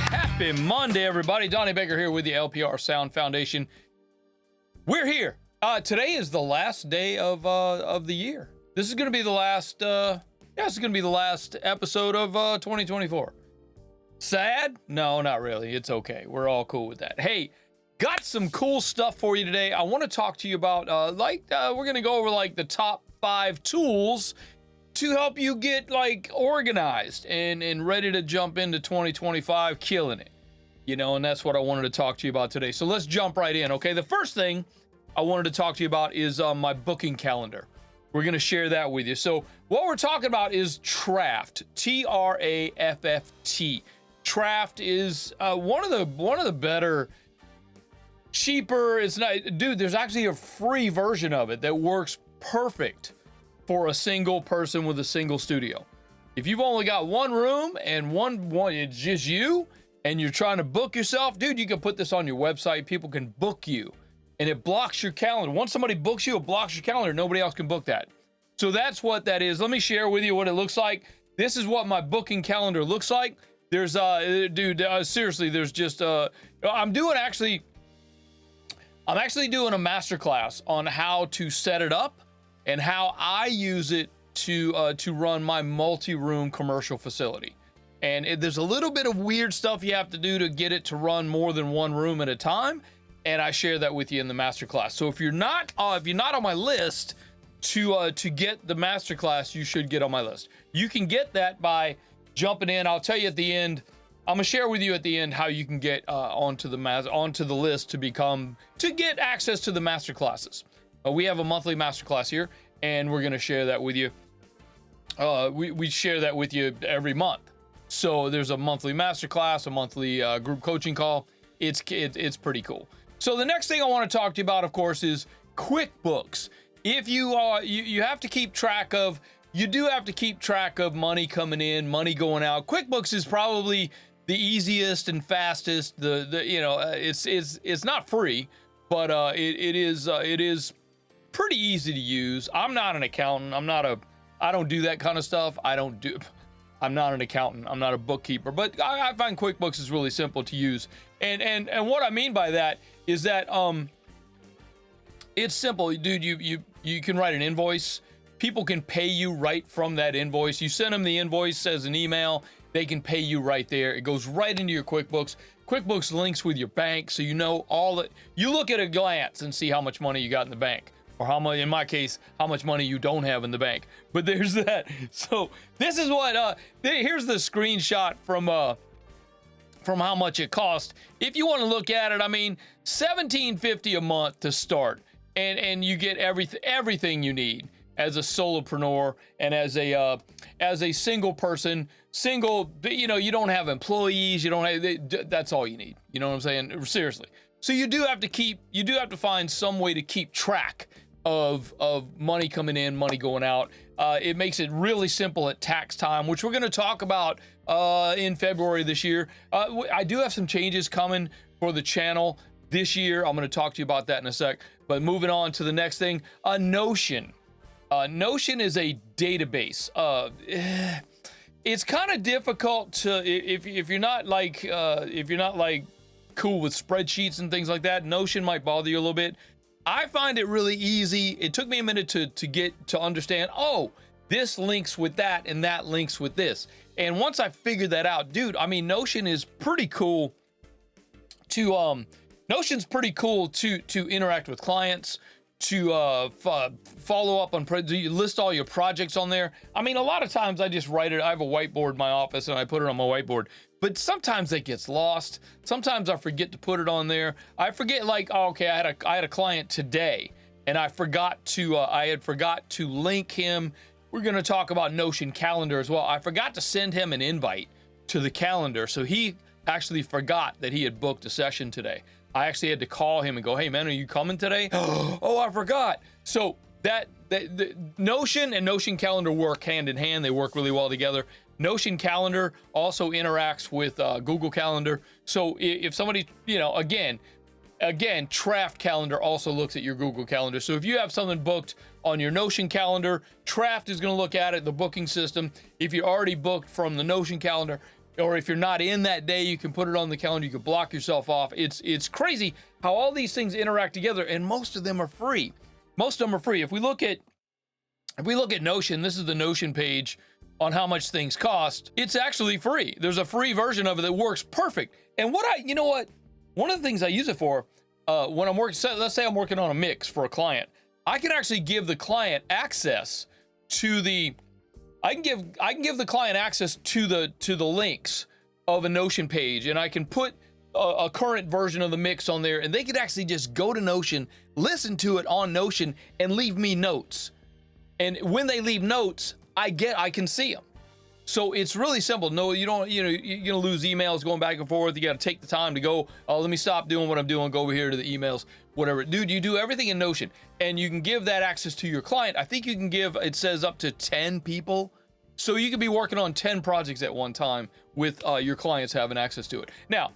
Happy Monday, everybody. Donnie Baker here with the LPR Sound Foundation. We're here. Today is the last day of the year. This is going to be the last. This is going to be the last episode of 2024. Sad? No, not really. It's okay. We're all cool with that. Hey, got some cool stuff for you today. I want to talk to you about we're going to go over like the top 5 tools to help you get like organized and ready to jump into 2025 killing it. You know, and that's what I wanted to talk to you about today. So let's jump right in, okay? The first thing I wanted to talk to you about is my booking calendar. We're going to share that with you. So what we're talking about is Traft, T-R-A-F-F-T. Traft is one of the better, cheaper. It's not, dude, there's actually a free version of it that works perfect for a single person with a single studio. If you've only got one room and one it's just you and you're trying to book yourself, dude, you can put this on your website. People can book you and it blocks your calendar. Once somebody books you, it blocks your calendar. Nobody else can book that. So that's what that is. Let me share with you what it looks like. This is what my booking calendar looks like. There's seriously, there's just I'm actually doing a masterclass on how to set it up and how I use it to run my multi-room commercial facility. And there's a little bit of weird stuff you have to do to get it to run more than one room at a time, and I share that with you in the masterclass. So if you're not on my list to get the masterclass, you should get on my list. You can get that by jumping in. I'll tell you at the end. I'm gonna share with you at the end how you can get onto the list to get access to the masterclasses. We have a monthly masterclass here, and we're gonna share that with you. We share that with you every month. So there's a monthly masterclass, a monthly group coaching call. It's pretty cool. So the next thing I want to talk to you about, of course, is QuickBooks. If you have to keep track of, you do have to keep track of money coming in, money going out. QuickBooks is probably the easiest and fastest. It's not free, but it is pretty easy to use. I'm not an accountant. I don't do that kind of stuff. I'm not an accountant. I'm not a bookkeeper, but I find QuickBooks is really simple to use. And what I mean by that is that it's simple, dude. You can write an invoice. People can pay you right from that invoice. You send them the invoice as an email. They can pay you right there. It goes right into your QuickBooks. QuickBooks links with your bank, so you know all that. You look at a glance and see how much money you got in the bank. Or how much, in my case, how much money you don't have in the bank. But there's that. So this is what, here's the screenshot from how much it cost. If you want to look at it, I mean, $17.50 a month to start. And you get everything you need as a solopreneur and as a single person, you don't have employees, that's all you need. You know what I'm saying? Seriously. So you do have to find some way to keep track of money coming in, money going out. It makes it really simple at tax time, which we're going to talk about in February this year. I do have some changes coming for the channel this year. I'm going to talk to you about that in a sec. But moving on to the next thing, Notion. Notion is a database. It's kind of difficult to if you're not like cool with spreadsheets and things like that. Notion might bother you a little bit. I find it really easy. It took me a minute to get to understand, oh, this links with that and that links with this. And once I figured that out, dude, I mean, Notion is pretty cool Notion's pretty cool to interact with clients, to follow up on, you list all your projects on there. I mean, a lot of times I just write it. I have a whiteboard in my office and I put it on my whiteboard, but sometimes it gets lost. Sometimes I forget to put it on there. I forget, like, oh, okay, I had a client today and I had forgot to link him. We're going to talk about Notion calendar as well. I forgot to send him an invite to the calendar. So he actually forgot that he had booked a session today. I actually had to call him and go, hey man, are you coming today? Oh, I forgot. So the Notion and Notion calendar work hand in hand. They work really well together. Notion calendar also interacts with Google Calendar. So if somebody, again, again, Draft Calendar also looks at your Google Calendar. So if you have something booked on your Notion calendar, Draft is going to look at it, the booking system. If you're already booked from the Notion calendar, or if you're not in that day, you can put it on the calendar. You can block yourself off. It's crazy how all these things interact together, and most of them are free. Most of them are free. If we look at Notion, this is the Notion page on how much things cost. It's actually free. There's a free version of it that works perfect. And you know what? One of the things I use it for, when I'm working, so let's say I'm working on a mix for a client, I can actually give the client access to I can give the client access to the links of a Notion page, and I can put a current version of the mix on there, and they could actually just go to Notion, listen to it on Notion, and leave me notes. And when they leave notes, I can see them. So it's really simple. No, you're going to lose emails going back and forth. You got to take the time to go, oh, let me stop doing what I'm doing, go over here to the emails, whatever. Dude, you do everything in Notion, and you can give that access to your client. I think you can give, it says up to 10 people. So you could be working on 10 projects at one time with your clients having access to it. Now,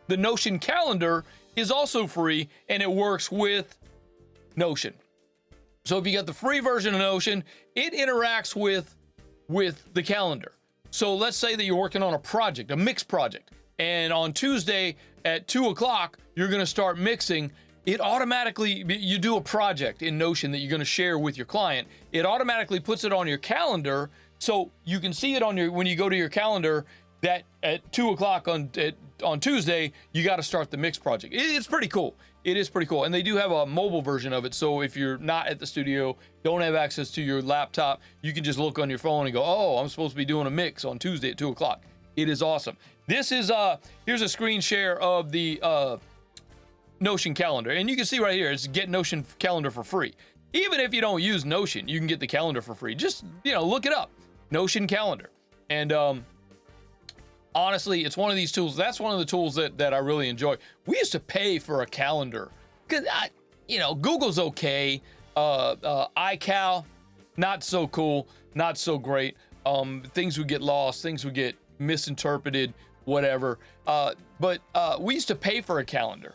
the Notion calendar is also free, and it works with Notion. So if you got the free version of Notion, it interacts with the calendar. So let's say that you're working on a project, a mix project, and on Tuesday at 2 o'clock, you're going to start mixing. It automatically, you do a project in Notion that you're going to share with your client. It automatically puts it on your calendar, so you can see it when you go to your calendar that at 2 o'clock on Tuesday, you got to start the mix project. It's pretty cool. It is pretty cool. And they do have a mobile version of it. So if you're not at the studio, don't have access to your laptop, you can just look on your phone and go, oh, I'm supposed to be doing a mix on Tuesday at 2 o'clock. It is awesome. This is, here's a screen share of the Notion calendar. And you can see right here, it's get Notion calendar for free. Even if you don't use Notion, you can get the calendar for free. Just, look it up. Notion calendar. And, honestly, it's one of these tools. That's one of the tools that I really enjoy. We used to pay for a calendar because, Google's okay. iCal, not so cool, not so great. Things would get lost, things would get misinterpreted, whatever. But we used to pay for a calendar.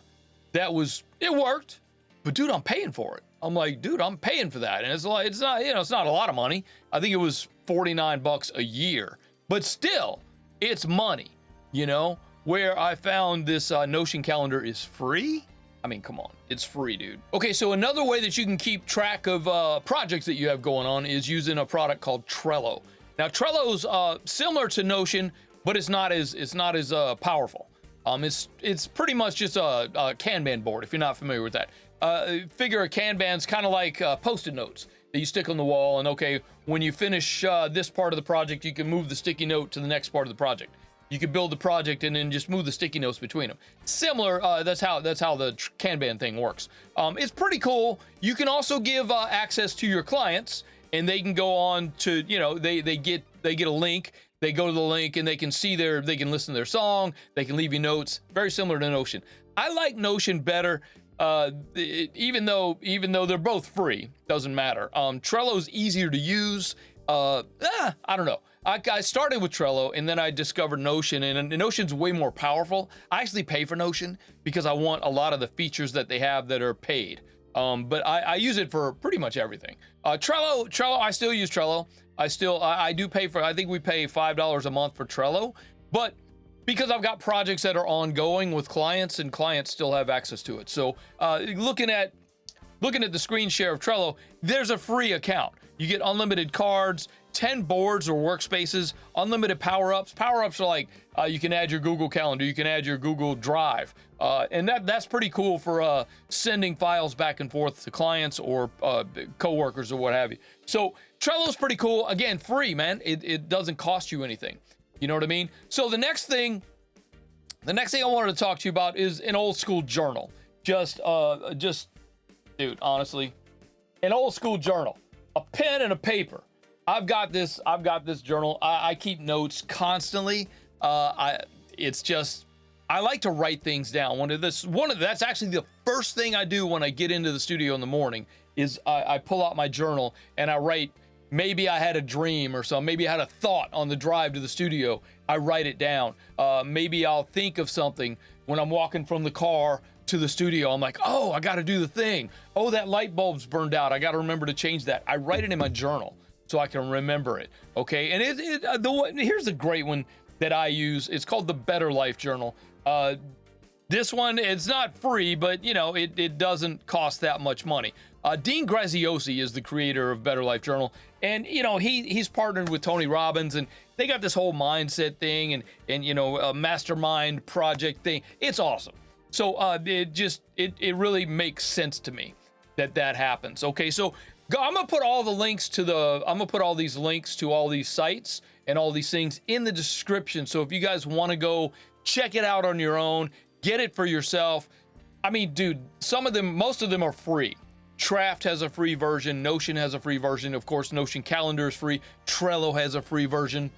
It worked, but dude, I'm paying for it. I'm like, dude, I'm paying for that. And it's not a lot of money. I think it was $49 a year, but still, it's money, where I found this Notion calendar is free. I mean, come on, it's free, dude. Okay, so another way that you can keep track of projects that you have going on is using a product called Trello. Now, Trello's similar to Notion, but it's not as powerful. It's pretty much just a Kanban board, if you're not familiar with that. Figure a Kanban's kind of like Post-it notes that you stick on the wall, and okay, when you finish this part of the project, you can move the sticky note to the next part of the project. You can build the project and then just move the sticky notes between them. Similar, that's how the Kanban thing works. It's pretty cool. You can also give access to your clients, and they can go on to, they get a link. They go to the link and they can listen to their song. They can leave you notes. Very similar to Notion. I like Notion better. Even though they're both free, doesn't matter. Trello's easier to use. I don't know. I started with Trello and then I discovered Notion, and Notion's way more powerful. I actually pay for Notion because I want a lot of the features that they have that are paid. But I use it for pretty much everything. Trello, I still use Trello. I do pay for, I think we pay $5 a month for Trello, but because I've got projects that are ongoing with clients, and clients still have access to it. So looking at the screen share of Trello, there's a free account. You get unlimited cards, 10 boards or workspaces, unlimited power-ups. Power-ups are like you can add your Google Calendar, you can add your Google Drive, and that's pretty cool for sending files back and forth to clients or coworkers or what have you. So Trello's pretty cool. Again, free, man. It doesn't cost you anything. You know what I mean? So the next thing I wanted to talk to you about is an old school journal. Just dude, honestly, an old school journal, a pen and a paper. I've got this journal. I keep notes constantly. I like to write things down. That's actually the first thing I do when I get into the studio in the morning is I pull out my journal and I write maybe I had a dream or something. Maybe I had a thought on the drive to the studio. I write it down. Maybe I'll think of something when I'm walking from the car to the studio. I'm like, oh, I got to do the thing. Oh, that light bulb's burned out. I got to remember to change that. I write it in my journal so I can remember it. Okay. And here's a great one that I use. It's called the Better Life Journal. This one, it's not free, but you know, it doesn't cost that much money. Dean Graziosi is the creator of Better Life Journal, and you know he's partnered with Tony Robbins, and they got this whole mindset thing and you know a mastermind project thing. It's awesome. So it really makes sense to me that happens. Okay, so I'm gonna put all the links to I'm gonna put all these links to all these sites and all these things in the description. So if you guys want to go check it out on your own, get it for yourself. I mean, dude, most of them are free. Traft has a free version. Notion has a free version. Of course, Notion Calendar is free. Trello has a free version.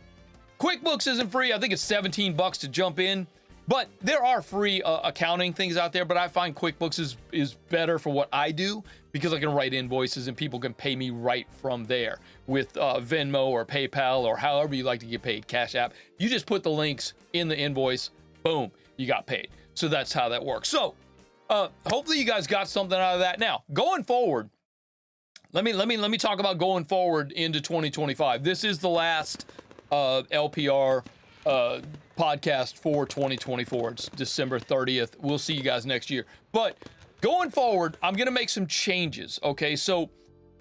QuickBooks isn't free. I think it's $17 to jump in. But there are free accounting things out there. But I find QuickBooks is better for what I do because I can write invoices and people can pay me right from there with Venmo or PayPal or however you like to get paid, Cash App. You just put the links in the invoice. Boom, you got paid. So that's how that works. So hopefully you guys got something out of that. Now, going forward, let me talk about going forward into 2025. This is the last LPR podcast for 2024. It's December 30th. We'll see you guys next year. But going forward, I'm going to make some changes. Okay, so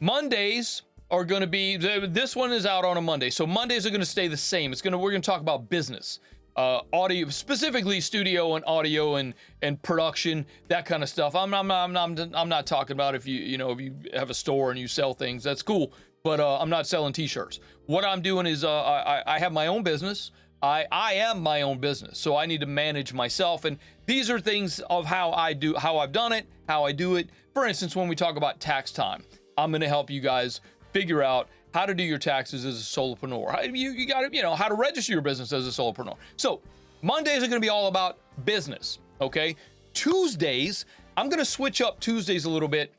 Mondays are going to be, this one is out on a Monday. So Mondays are going to stay the same. We're going to talk about business. Audio, specifically studio and audio and production, that kind of stuff. I'm not talking about if you have a store and you sell things, that's cool. But I'm not selling t-shirts. What I'm doing is I have my own business. I am my own business, so I need to manage myself. And these are things of how I've done it, how I do it. For instance, when we talk about tax time, I'm going to help you guys figure out how to do your taxes as a solopreneur. You got to, how to register your business as a solopreneur. So Mondays are going to be all about business. Okay. Tuesdays, I'm going to switch up Tuesdays a little bit.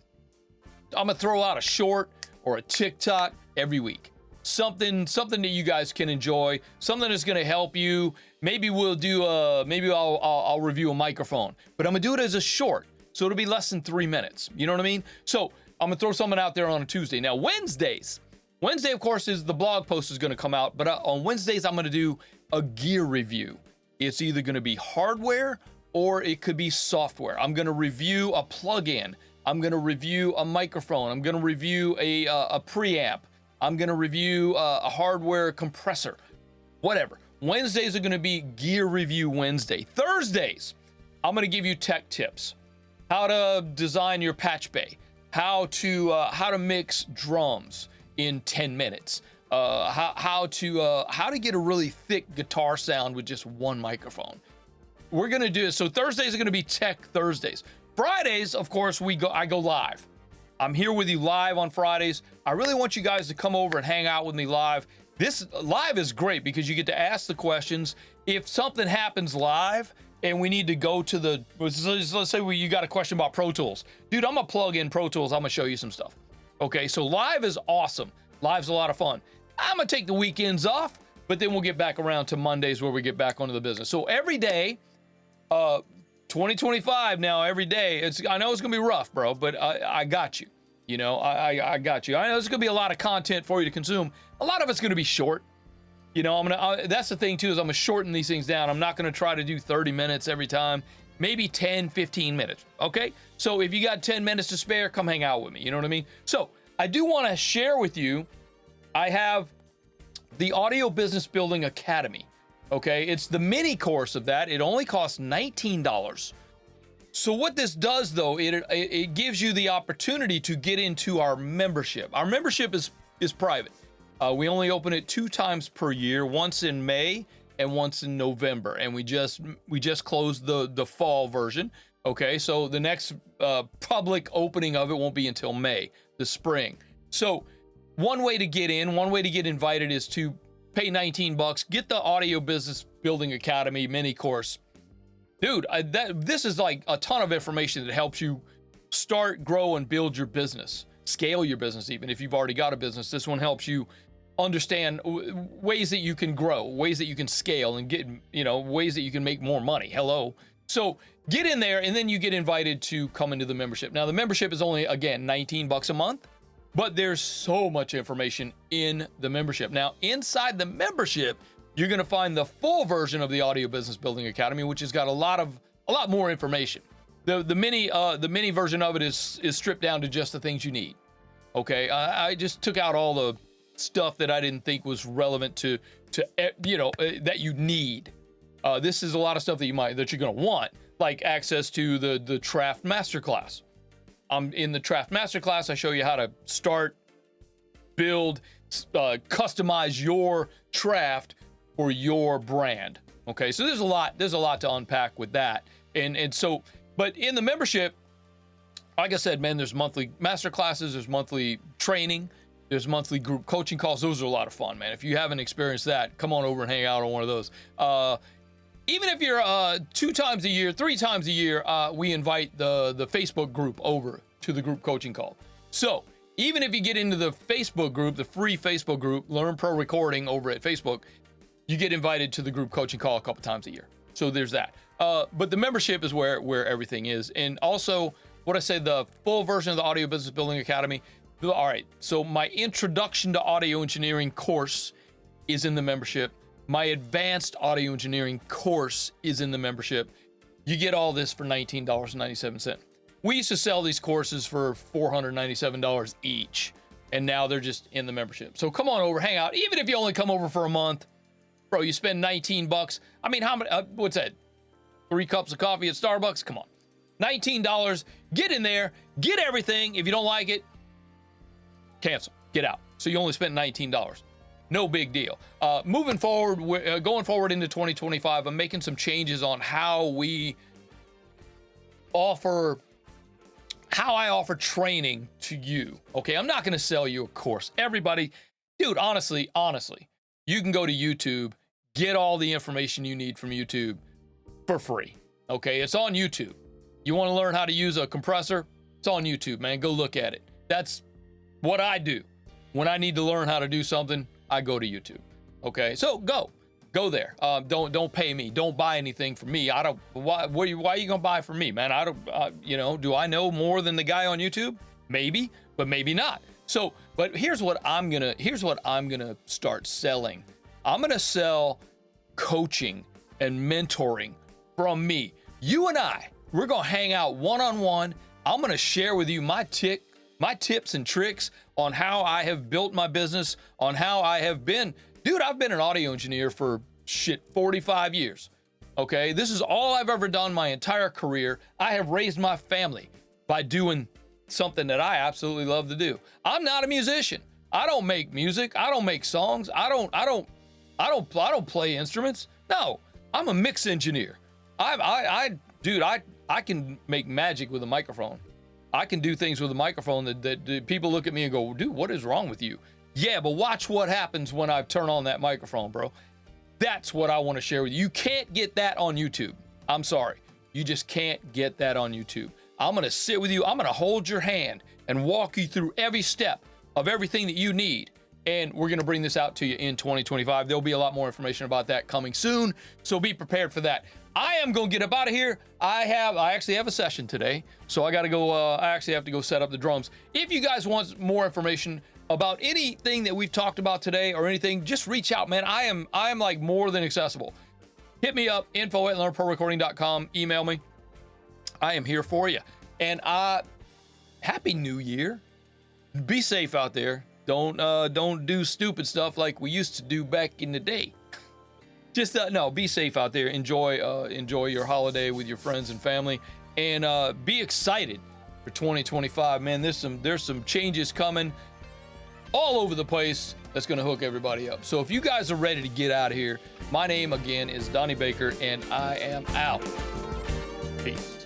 I'm going to throw out a short or a TikTok every week. Something that you guys can enjoy, something that's going to help you. Maybe we'll do maybe I'll review a microphone, but I'm going to do it as a short. So it'll be less than 3 minutes. You know what I mean? So I'm going to throw something out there on a Tuesday. Now, Wednesday, of course, is the blog post is going to come out, but on Wednesdays, I'm going to do a gear review. It's either going to be hardware or it could be software. I'm going to review a plugin. I'm going to review a microphone. I'm going to review a preamp. I'm going to review a hardware compressor, whatever. Wednesdays are going to be gear review Wednesday. Thursdays, I'm going to give you tech tips, how to design your patch bay, how to mix drums in 10 minutes, how to get a really thick guitar sound with just one microphone. We're going to do it. So Thursdays are going to be Tech Thursdays. Fridays, of course, I go live. I'm here with you live on Fridays. I really want you guys to come over and hang out with me live. This live is great because you get to ask the questions. If something happens live and we need to go to let's say you got a question about Pro Tools. Dude, I'm going to plug in Pro Tools. I'm going to show you some stuff. Okay, so live is awesome. Live's a lot of fun. I'm going to take the weekends off, but then we'll get back around to Mondays where we get back onto the business. So every day, 2025 now, every day, I know it's going to be rough, bro, but I got you. I got you. I know there's going to be a lot of content for you to consume. A lot of it's going to be short. That's the thing too, is I'm going to shorten these things down. I'm not going to try to do 30 minutes every time. Maybe 10, 15 minutes. Okay. So if you got 10 minutes to spare, come hang out with me. You know what I mean? So I do want to share with you, I have the Audio Business Building Academy. Okay. It's the mini course of that. It only costs $19. So what this does though, it gives you the opportunity to get into our membership. Our membership is private. We only open it 2 times per year, once in May and once in November. And we just closed the fall version. Okay, so the next public opening of it won't be until May, the spring. So one way to get in, one way to get invited is to pay $19, get the Audio Business Building Academy mini course. Dude, this is like a ton of information that helps you start, grow, and build your business. scale your business. Even if you've already got a business, this one helps you understand ways that you can grow, ways that you can scale, and get, ways that you can make more money. Hello. So get in there, and then you get invited to come into the membership. Now, the membership is only, again, $19 a month, but there's so much information in the membership. Now, inside the membership, you're going to find the full version of the Audio Business Building Academy, which has got a lot more information. The mini version of it is stripped down to just the things you need. Okay, I just took out all the stuff that I didn't think was relevant to that you need. This is a lot of stuff that you're going to want, like access to the Draft Masterclass. In the Draft Masterclass, I show you how to start, build, customize your draft for your brand. Okay, so there's a lot to unpack with that. But in the membership, like I said, man, there's monthly masterclasses, there's monthly training, there's monthly group coaching calls. Those are a lot of fun, man. If you haven't experienced that, come on over and hang out on one of those. Even if you're 2 times a year, 3 times a year, we invite the Facebook group over to the group coaching call. So even if you get into the Facebook group, the free Facebook group, Learn Pro Recording over at Facebook, you get invited to the group coaching call a couple times a year. So there's that. But the membership is where everything is. And also, what I said, the full version of the Audio Business Building Academy. All right, so my Introduction to Audio Engineering course is in the membership. My Advanced Audio Engineering course is in the membership. You get all this for $19.97. We used to sell these courses for $497 each, and now they're just in the membership. So come on over, hang out. Even if you only come over for a month, bro, you spend $19. I mean, how many? What's that? 3 cups of coffee at Starbucks? Come on, $19. Get in there, get everything. If you don't like it, cancel, get out. So you only spent $19. No big deal. Moving forward, going forward into 2025, I'm making some changes on how I offer training to you. Okay, I'm not going to sell you a course. Everybody, dude, honestly, you can go to YouTube, get all the information you need from YouTube for free. Okay, it's on YouTube. You want to learn how to use a compressor? It's on YouTube, man. Go look at it. That's what I do. When I need to learn how to do something, I go to YouTube. Okay, so go there. Don't pay me. Don't buy anything from me. Why are you gonna buy from me, man? Do I know more than the guy on YouTube? Maybe, but maybe not. So, but here's what I'm gonna start selling. I'm gonna sell coaching and mentoring from me. You and we're gonna hang out one-on-one. I'm gonna share with you my tips and tricks on how I have built my business, on how I have been. Dude, I've been an audio engineer for 45 years. Okay, this is all I've ever done my entire career. I have raised my family by doing something that I absolutely love to do. I'm not a musician. I don't make music. I don't make songs. I don't play instruments. No, I'm a mix engineer. I can make magic with a microphone. I can do things with a microphone that people look at me and go, dude, what is wrong with you? Yeah, but watch what happens when I turn on that microphone, bro. That's what I want to share with you. You can't get that on YouTube. I'm sorry. You just can't get that on YouTube. I'm going to sit with you. I'm going to hold your hand and walk you through every step of everything that you need. And we're going to bring this out to you in 2025. There'll be a lot more information about that coming soon. So be prepared for that. I am going to get up out of here. I actually have a session today. So I got to go. I actually have to go set up the drums. If you guys want more information about anything that we've talked about today or anything, just reach out, man. I am like more than accessible. Hit me up, info@learnprorecording.com. Email me. I am here for you. And happy New Year. Be safe out there. Don't do stupid stuff like we used to do back in the day. Just no, be safe out there. Enjoy your holiday with your friends and family, and be excited for 2025. Man, there's some changes coming all over the place that's going to hook everybody up. So if you guys are ready to get out of here, my name again is Donnie Baker, and I am out. Peace.